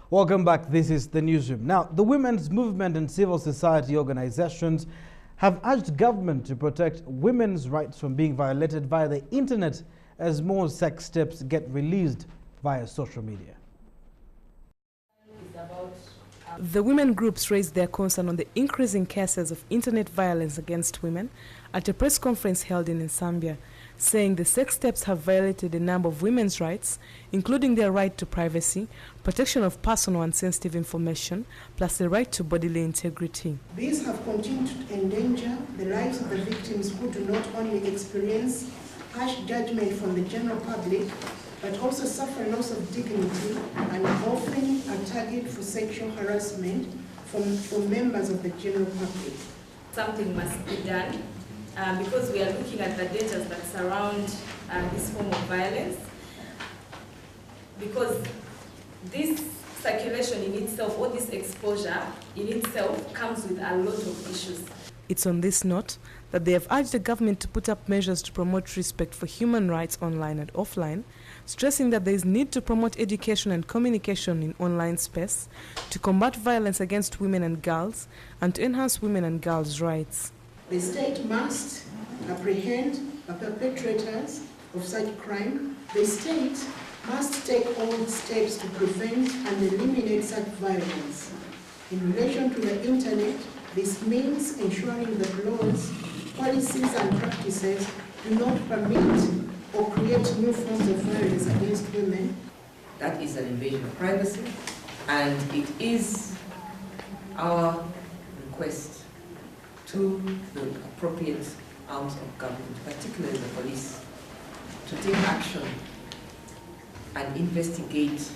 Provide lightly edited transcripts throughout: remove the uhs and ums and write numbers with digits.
Welcome back. This is the newsroom. Now, the women's movement and civil society organizations have urged government to protect women's rights from being violated via the internet as more sex tapes get released via social media. The women groups raised their concern on the increasing cases of internet violence against women at a press conference held in Zambia, saying the sex tapes have violated a number of women's rights, including their right to privacy, protection of personal and sensitive information, plus the right to bodily integrity. These have continued to endanger the lives of the victims, who do not only experience harsh judgment from the general public, but also suffer loss of dignity and often are targeted for sexual harassment from members of the general public. Something must be done because we are looking at the dangers that surround this form of violence, because this circulation in itself, or this exposure in itself, comes with a lot of issues. It's on this note that they have urged the government to put up measures to promote respect for human rights online and offline, stressing that there is need to promote education and communication in online space to combat violence against women and girls and to enhance women and girls' rights. The state must apprehend the perpetrators of such crime. The state must take all steps to prevent and eliminate such violence. In relation to the internet, this means ensuring that laws, policies and practices do not permit or create new forms of violence against women. That is an invasion of privacy, and it is our request to the appropriate arms of government, particularly the police, to take action and investigate.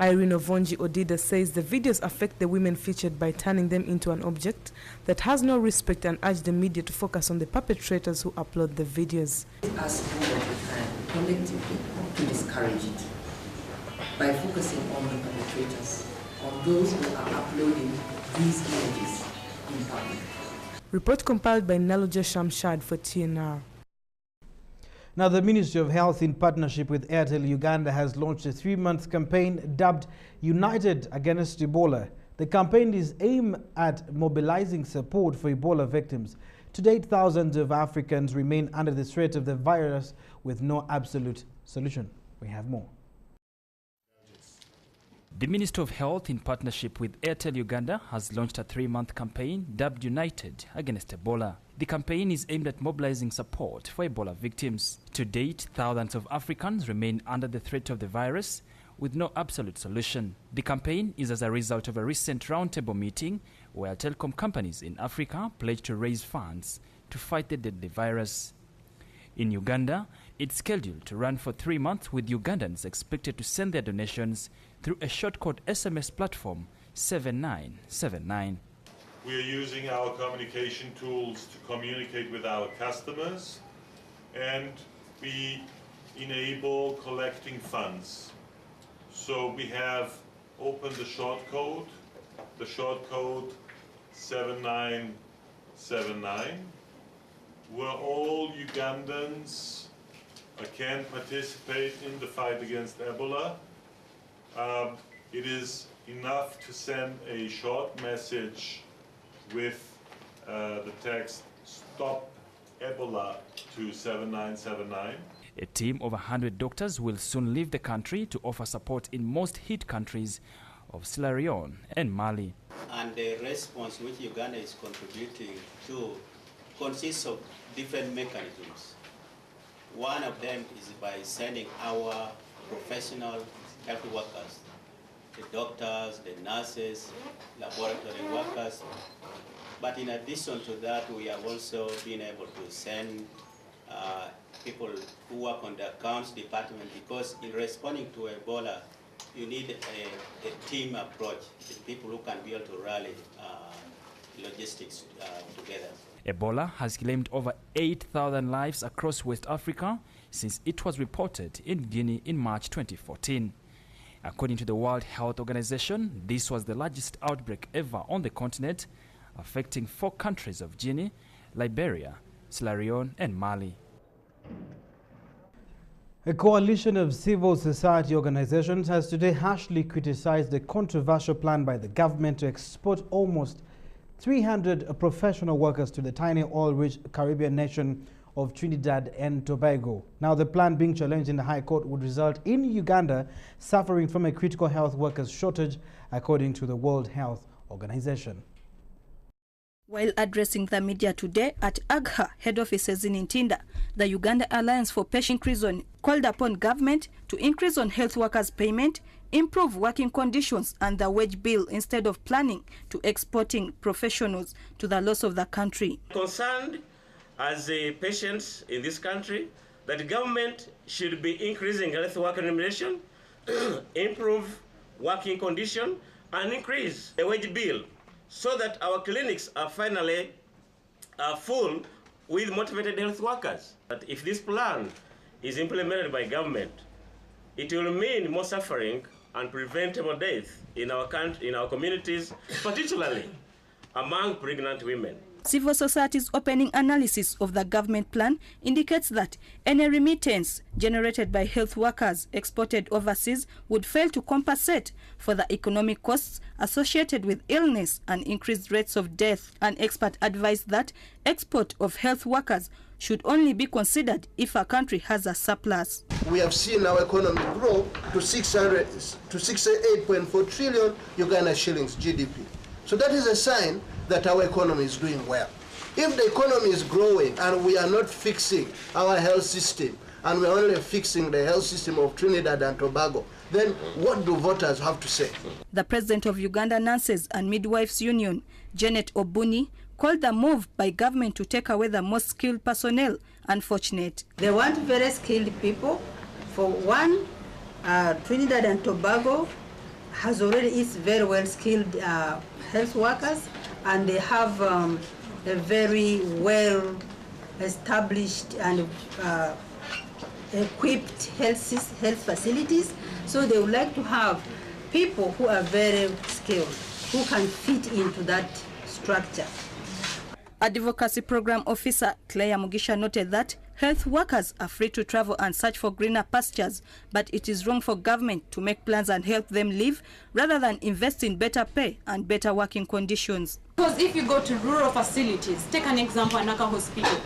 Irene Ovonji Odida says the videos affect the women featured by turning them into an object that has no respect, and urged the media to focus on the perpetrators who upload the videos. Us do what we can collectively to discourage it by focusing on the perpetrators, on those who are uploading these images in public. Report compiled by Naloja Shamshad for TNR. Now, the Ministry of Health, in partnership with Airtel Uganda, has launched a 3-month campaign dubbed United Against Ebola. The campaign is aimed at mobilizing support for Ebola victims. To date, thousands of Africans remain under the threat of the virus with no absolute solution. We have more. The Ministry of Health, in partnership with Airtel Uganda, has launched a 3-month campaign dubbed United Against Ebola. The campaign is aimed at mobilizing support for Ebola victims. To date, thousands of Africans remain under the threat of the virus with no absolute solution. The campaign is as a result of a recent roundtable meeting where telecom companies in Africa pledged to raise funds to fight the deadly virus. In Uganda, it's scheduled to run for 3 months, with Ugandans expected to send their donations through a short-code SMS platform 7979. We are using our communication tools to communicate with our customers, and we enable collecting funds. So we have opened the short code 7979, where all Ugandans can participate in the fight against Ebola. It is enough to send a short message with the text "Stop Ebola" to 7979. A team of 100 doctors will soon leave the country to offer support in most hit countries of Sierra Leone and Mali. And the response which Uganda is contributing to consists of different mechanisms. One of them is by sending our professional health workers, the doctors, the nurses, laboratory workers. But in addition to that, we have also been able to send people who work on the accounts department, because in responding to Ebola, you need a team approach, people who can be able to rally logistics together. Ebola has claimed over 8,000 lives across West Africa since it was reported in Guinea in March 2014. According to the World Health Organization, this was the largest outbreak ever on the continent, affecting 4 countries of Guinea, Liberia, Sierra Leone and Mali. A coalition of civil society organizations has today harshly criticized the controversial plan by the government to export almost 300 professional workers to the tiny oil-rich Caribbean nation of Trinidad and Tobago. Now, the plan being challenged in the High Court would result in Uganda suffering from a critical health workers shortage, according to the World Health Organization. While addressing the media today at AGHA head offices in Ntinda, the Uganda Alliance for Patient Increase on called upon government to increase on health workers' payment, improve working conditions and the wage bill instead of planning to exporting professionals to the loss of the country. Concerned as a patients in this country that the government should be increasing health worker remuneration, improve working condition and increase the wage bill, so that our clinics are finally full with motivated health workers. But if this plan is implemented by government, it will mean more suffering and preventable death in our country, in our communities, particularly among pregnant women. Civil society's opening analysis of the government plan indicates that any remittance generated by health workers exported overseas would fail to compensate for the economic costs associated with illness and increased rates of death. An expert advised that export of health workers should only be considered if a country has a surplus. We have seen our economy grow to 68.4 trillion Uganda shillings GDP. So that is a sign that our economy is doing well. If the economy is growing and we are not fixing our health system, and we're only fixing the health system of Trinidad and Tobago, then what do voters have to say? The president of Uganda Nurses and Midwives Union, Janet Obuni, called the move by government to take away the most skilled personnel unfortunate. They want very skilled people. For one, Trinidad and Tobago is very well skilled health workers, and they have a very well established and equipped health facilities. So they would like to have people who are very skilled, who can fit into that structure. Advocacy Program Officer Claire Mugisha noted that health workers are free to travel and search for greener pastures, but it is wrong for government to make plans and help them live rather than invest in better pay and better working conditions. Because if you go to rural facilities, take an example, Anaka Hospital,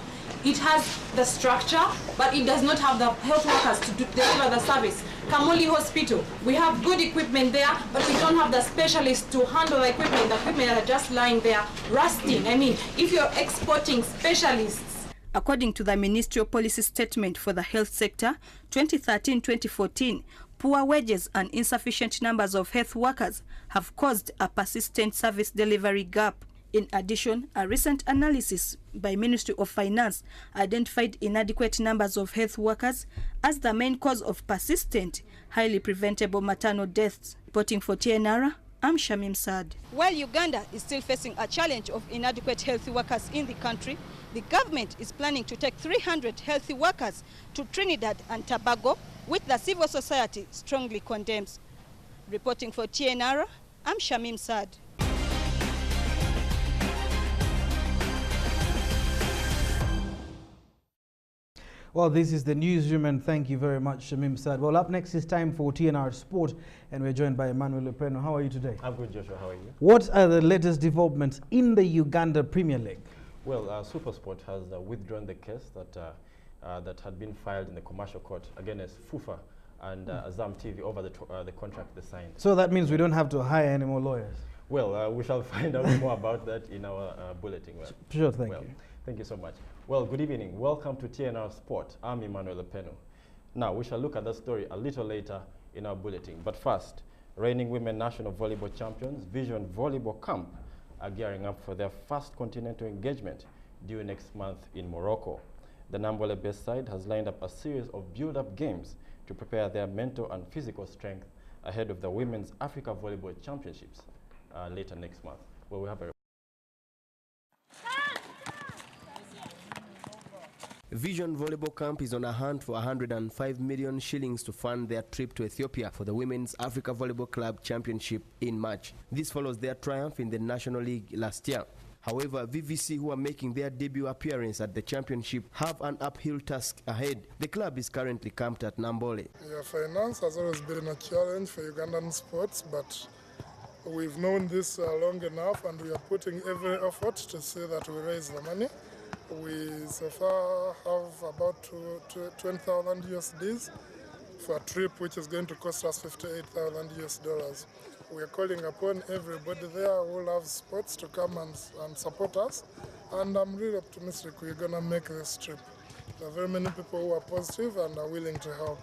it has the structure, but it does not have the health workers to deliver the service. Kamuli Hospital, we have good equipment there, but we don't have the specialists to handle the equipment. The equipment are just lying there, rusting. I mean, if you're exporting specialists. According to the ministerial policy statement for the health sector, 2013-2014, poor wages and insufficient numbers of health workers have caused a persistent service delivery gap. In addition, a recent analysis by Ministry of Finance identified inadequate numbers of health workers as the main cause of persistent, highly preventable maternal deaths. Reporting for TNR, I'm Shamim Saad. While Uganda is still facing a challenge of inadequate healthy workers in the country, the government is planning to take 300 healthy workers to Trinidad and Tobago, which the civil society strongly condemns. Reporting for TNR, I'm Shamim Saad. Well, this is the newsroom, and thank you very much, Shamim Saad. Well, up next is time for TNR Sport, and we're joined by Emmanuel Poro. How are you today? I'm good, Joshua. How are you? What are the latest developments in the Uganda Premier League? Well, SuperSport has withdrawn the case that had been filed in the commercial court against FUFA and Azam TV over the contract they signed. So that means we don't have to hire any more lawyers? Well, we shall find out more about that in our bulletin. Well, sure, thank you. Thank you so much. Well, good evening. Welcome to TNR Sport. I'm Emmanuel Poro. Now, we shall look at that story a little later in our bulletin. But first, reigning women national volleyball champions, Vision Volleyball Camp, are gearing up for their first continental engagement due next month in Morocco. The Nambole-based side has lined up a series of build-up games to prepare their mental and physical strength ahead of the Women's Africa Volleyball Championships later next month, where we have a Vision Volleyball Camp is on a hunt for 105 million shillings to fund their trip to Ethiopia for the Women's Africa Volleyball Club Championship in March. This follows their triumph in the National League last year. However, VVC, who are making their debut appearance at the championship, have an uphill task ahead. The club is currently camped at Nambole. Yeah, finance has always been a challenge for Ugandan sports, but we've known this long enough, and we are putting every effort to see that we raise the money. We so far have about 20,000 USDs for a trip which is going to cost us 58,000 US dollars. We are calling upon everybody there who loves sports to come and support us, and I'm really optimistic we're going to make this trip. There are very many people who are positive and are willing to help.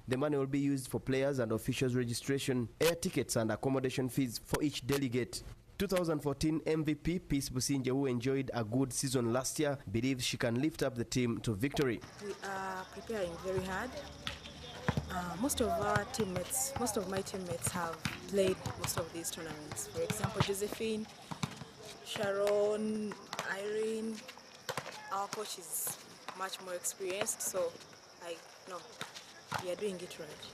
The money will be used for players and officials registration, air tickets and accommodation fees for each delegate. 2014 MVP Peace Businje, who enjoyed a good season last year, believes she can lift up the team to victory. We are preparing very hard. Most of my teammates have played most of these tournaments. For example, Josephine, Sharon, Irene. Our coach is much more experienced, so I know we are doing it right.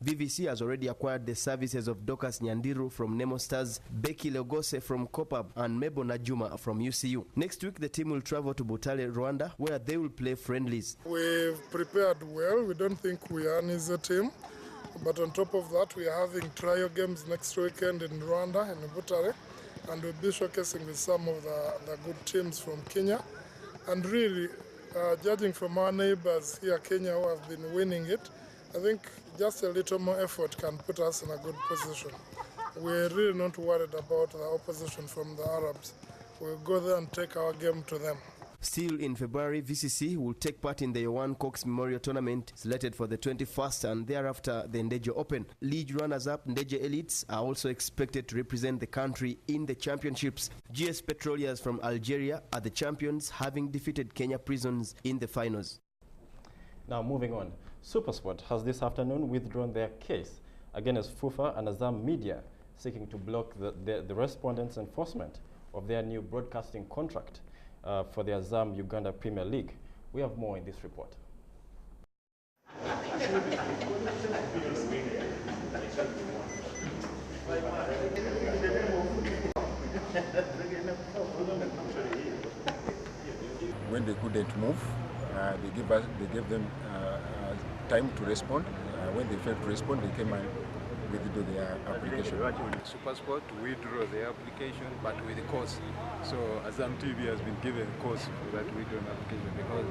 VVC has already acquired the services of Dorcas Nyandiru from Nemo Stars, Becky Legose from Kopab, and Mebo Najuma from UCU. Next week, the team will travel to Butale, Rwanda, where they will play friendlies. We've prepared well. We don't think we are an easy team. But on top of that, we are having trial games next weekend in Rwanda, in Butale, and we'll be showcasing with some of the good teams from Kenya. And really, judging from our neighbors here, Kenya, who have been winning it, I think just a little more effort can put us in a good position. We're really not worried about the opposition from the Arabs. We'll go there and take our game to them. Still in February, VCC will take part in the Yohan Cox Memorial Tournament, slated for the 21st, and thereafter the Ndeje Open. League runners-up Ndeje Elites are also expected to represent the country in the championships. GS Petroleers from Algeria are the champions, having defeated Kenya Prisons in the finals. Now moving on, SuperSport has this afternoon withdrawn their case against FUFA and Azam Media, seeking to block the respondents' enforcement of their new broadcasting contract for the Azam Uganda Premier League. We have more in this report. When they couldn't move, they gave them time to respond. When they failed to respond, they came and withdrew their application. SuperSport withdraw their application, but with the cause. So Azam TV has been given a cause for that withdrawn application because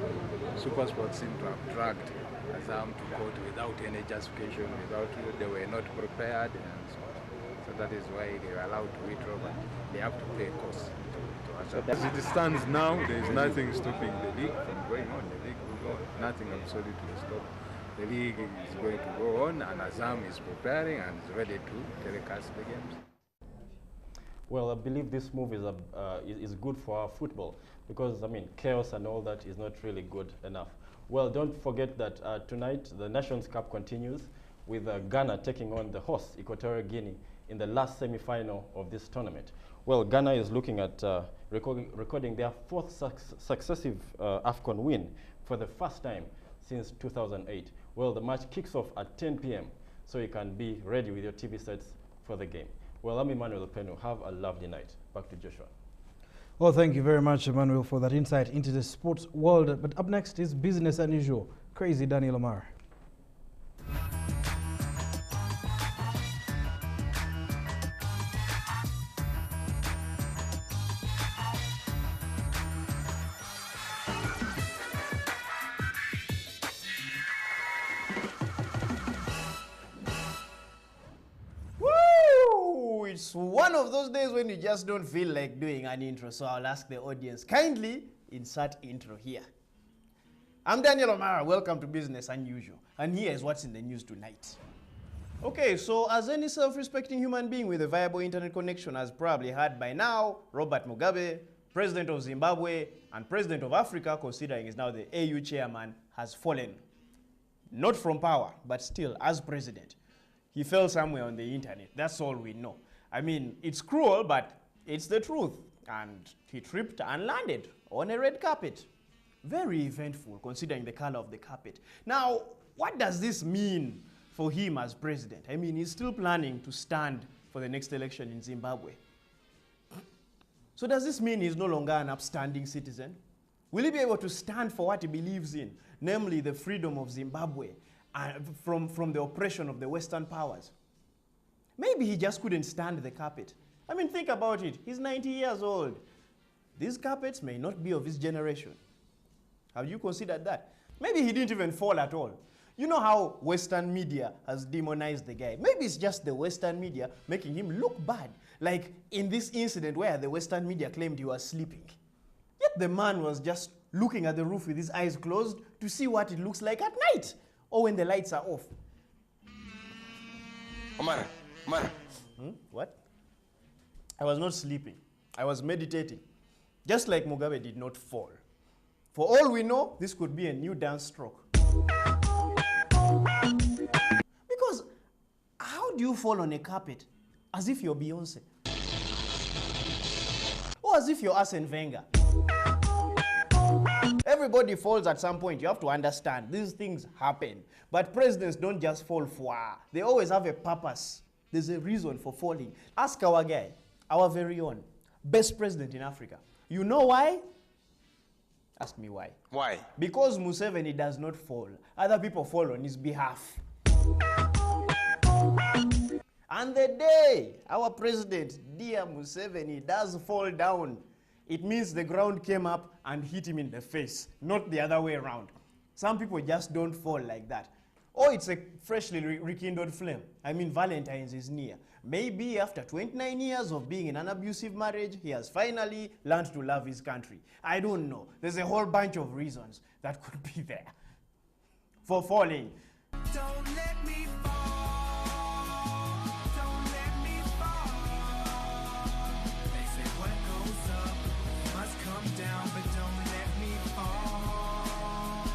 SuperSport seemed to have dragged Azam to court without any justification, they were not prepared, and so that is why they were allowed to withdraw, but they have to pay a cost to Azam. As it stands now, there is nothing stopping the league from going on. The league will go on. Nothing absolutely stop. The league is going to go on, and Azam is preparing and is ready to telecast the games. Well, I believe this move is good for our football because, I mean, chaos and all that is not really good enough. Well, don't forget that tonight the Nations Cup continues with Ghana taking on the host, Equatorial Guinea, in the last semi-final of this tournament. Well, Ghana is looking at recording their fourth successive AFCON win for the first time since 2008. Well, the match kicks off at 10 p.m. so you can be ready with your TV sets for the game. Well, I'm Emmanuel Peno. Have a lovely night. Back to Joshua. Well, thank you very much, Emmanuel, for that insight into the sports world. But up next is Business as Usual. Crazy Daniel Omar. It's one of those days when you just don't feel like doing an intro, so I'll ask the audience, kindly insert intro here. I'm Daniel O'Mara, welcome to Business Unusual, and here is what's in the news tonight. Okay, so as any self-respecting human being with a viable internet connection has probably heard by now, Robert Mugabe, President of Zimbabwe and President of Africa, considering he's now the AU chairman, has fallen. Not from power, but still as president. He fell somewhere on the internet, that's all we know. I mean, it's cruel, but it's the truth. And he tripped and landed on a red carpet. Very eventful, considering the color of the carpet. Now, what does this mean for him as president? I mean, he's still planning to stand for the next election in Zimbabwe. So does this mean he's no longer an upstanding citizen? Will he be able to stand for what he believes in, namely the freedom of Zimbabwe from the oppression of the Western powers? Maybe he just couldn't stand the carpet. I mean, think about it. He's 90 years old. These carpets may not be of his generation. Have you considered that? Maybe he didn't even fall at all. You know how Western media has demonized the guy. Maybe it's just the Western media making him look bad. Like in this incident where the Western media claimed he was sleeping. Yet the man was just looking at the roof with his eyes closed to see what it looks like at night or when the lights are off. Omar. What? I was not sleeping. I was meditating. Just like Mugabe did not fall. For all we know, this could be a new dance stroke. Because how do you fall on a carpet as if you're Beyonce? Or as if you're Arsene Wenger? Everybody falls at some point. You have to understand these things happen. But presidents don't just fall fwa. They always have a purpose. There's a reason for falling. Ask our guy, our very own, best president in Africa. You know why? Ask me why. Why? Because Museveni does not fall. Other people fall on his behalf. And the day our president, dear Museveni, does fall down, it means the ground came up and hit him in the face, not the other way around. Some people just don't fall like that. Or it's a freshly rekindled flame. I mean, Valentine's is near. Maybe after 29 years of being in an abusive marriage, he has finally learned to love his country. I don't know. There's a whole bunch of reasons that could be there for falling. Don't let me fall. Don't let me fall. They say what goes up must come down, but don't let me fall.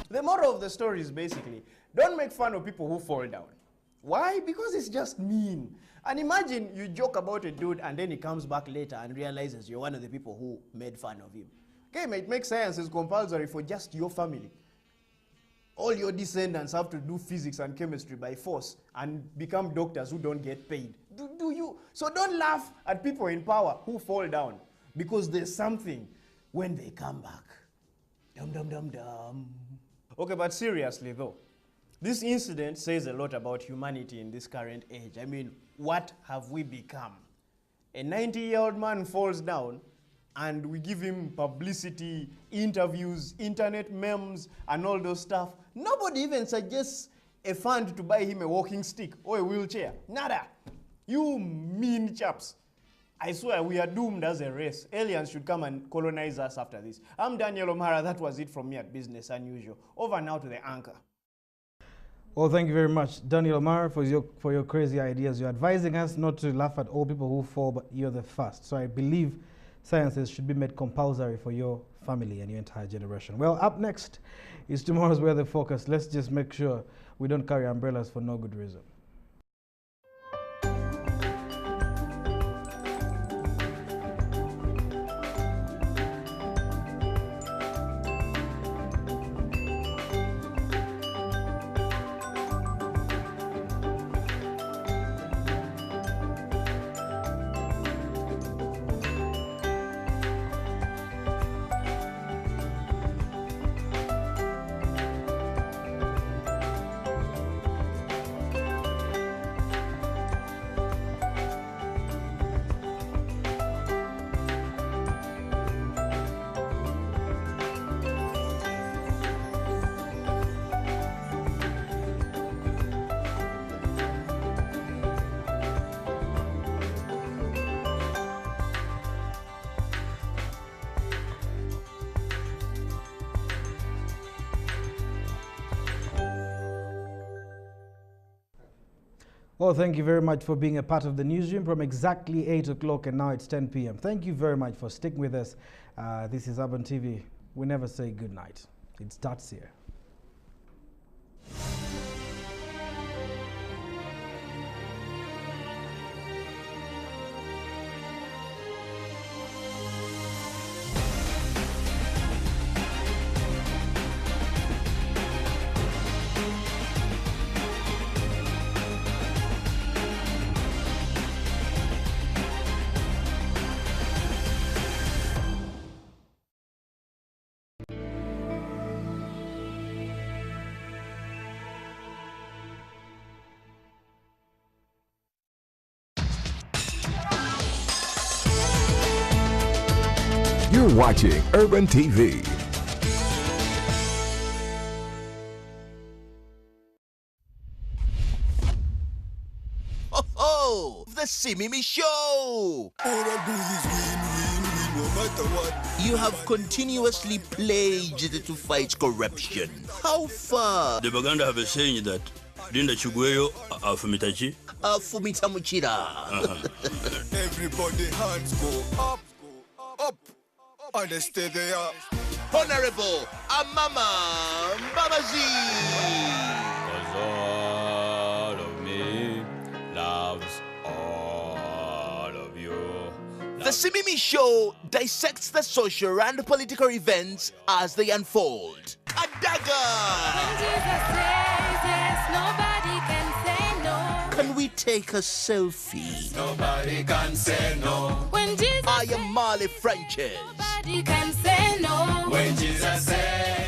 The moral of the story is basically, don't make fun of people who fall down. Why? Because it's just mean. And imagine you joke about a dude and then he comes back later and realizes you're one of the people who made fun of him. Okay, mate, make sciences compulsory for just your family. All your descendants have to do physics and chemistry by force and become doctors who don't get paid. Do you? So don't laugh at people in power who fall down, because there's something when they come back. Dum dum dum dum. Okay, but seriously though, this incident says a lot about humanity in this current age. I mean, what have we become? A 90-year-old man falls down and we give him publicity, interviews, internet memes, and all those stuff. Nobody even suggests a fund to buy him a walking stick or a wheelchair. Nada. You mean chaps. I swear we are doomed as a race. Aliens should come and colonize us after this. I'm Daniel O'Mara. That was it from me at Business Unusual. Over now to the anchor. Well, thank you very much, Daniel O'Mara, for your crazy ideas. You're advising us not to laugh at all people who fall, but you're the first. So I believe sciences should be made compulsory for your family and your entire generation. Well, up next is tomorrow's weather focus. Let's just make sure we don't carry umbrellas for no good reason. Well, thank you very much for being a part of the newsroom from exactly 8 o'clock and now it's 10 p.m. Thank you very much for sticking with us. This is Urban TV. We never say good night. It starts here. You're watching Urban TV. Oh, the Simimi Show! All I do is win, no matter what. You have continuously pledged to fight corruption. How far? The Baganda have a saying that Dinda Chugweyo afumitachi. Afumita muchira. Everybody hands go up, and they stay there. Honorable Amama Mbabazi. All of me loves all of you. The Simimi Show dissects the social and political events as they unfold. A dagger! Can we take a selfie? Nobody can say no. When Jesus I am Marley Frances. Nobody can say no. When Jesus says